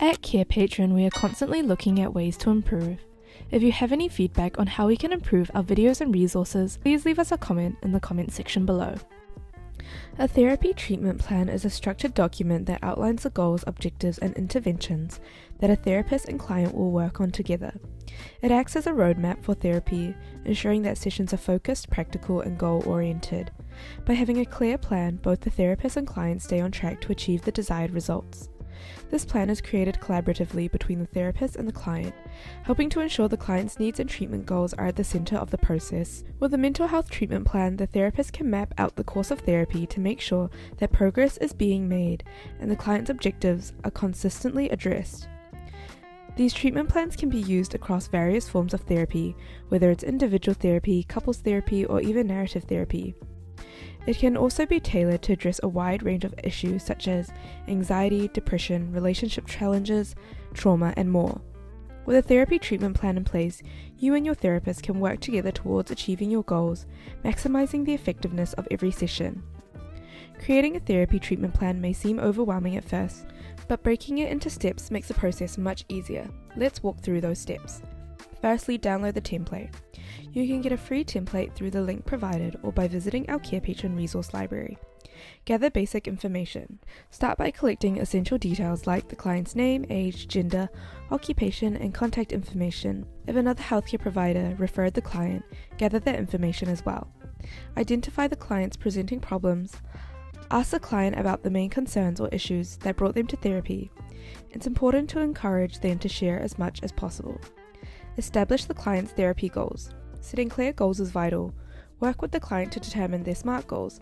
At Carepatron, we are constantly looking at ways to improve. If you have any feedback on how we can improve our videos and resources, please leave us a comment in the comment section below. A therapy treatment plan is a structured document that outlines the goals, objectives, and interventions that a therapist and client will work on together. It acts as a roadmap for therapy, ensuring that sessions are focused, practical, and goal-oriented. By having a clear plan, both the therapist and client stay on track to achieve the desired results. This plan is created collaboratively between the therapist and the client, helping to ensure the client's needs and treatment goals are at the center of the process. With a mental health treatment plan, the therapist can map out the course of therapy to make sure that progress is being made and the client's objectives are consistently addressed. These treatment plans can be used across various forms of therapy, whether it's individual therapy, couples therapy, or even narrative therapy. It can also be tailored to address a wide range of issues such as anxiety, depression, relationship challenges, trauma, and more. With a therapy treatment plan in place, you and your therapist can work together towards achieving your goals, maximizing the effectiveness of every session. Creating a therapy treatment plan may seem overwhelming at first, but breaking it into steps makes the process much easier. Let's walk through those steps. Firstly, download the template. You can get a free template through the link provided or by visiting our Carepatron resource library. Gather basic information. Start by collecting essential details like the client's name, age, gender, occupation, and contact information. If another healthcare provider referred the client, gather that information as well. Identify the client's presenting problems. Ask the client about the main concerns or issues that brought them to therapy. It's important to encourage them to share as much as possible. Establish the client's therapy goals. Setting clear goals is vital. Work with the client to determine their SMART goals,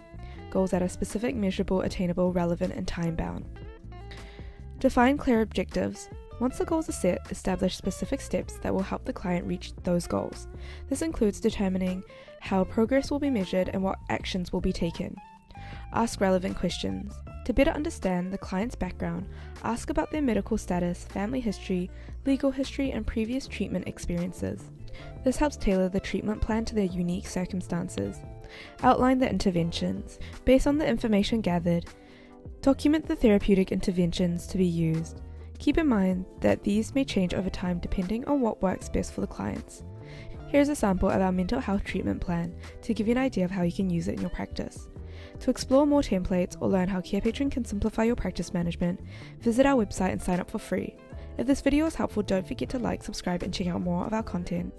goals that are specific, measurable, attainable, relevant, and time-bound. Define clear objectives. Once the goals are set, establish specific steps that will help the client reach those goals. This includes determining how progress will be measured and what actions will be taken. Ask relevant questions. To better understand the client's background, ask about their medical status, family history, legal history, and previous treatment experiences. This helps tailor the treatment plan to their unique circumstances. Outline the interventions. Based on the information gathered, document the therapeutic interventions to be used. Keep in mind that these may change over time depending on what works best for the clients. Here's a sample of our mental health treatment plan to give you an idea of how you can use it in your practice. To explore more templates or learn how Carepatron can simplify your practice management, visit our website and sign up for free. If this video was helpful, don't forget to like, subscribe, and check out more of our content.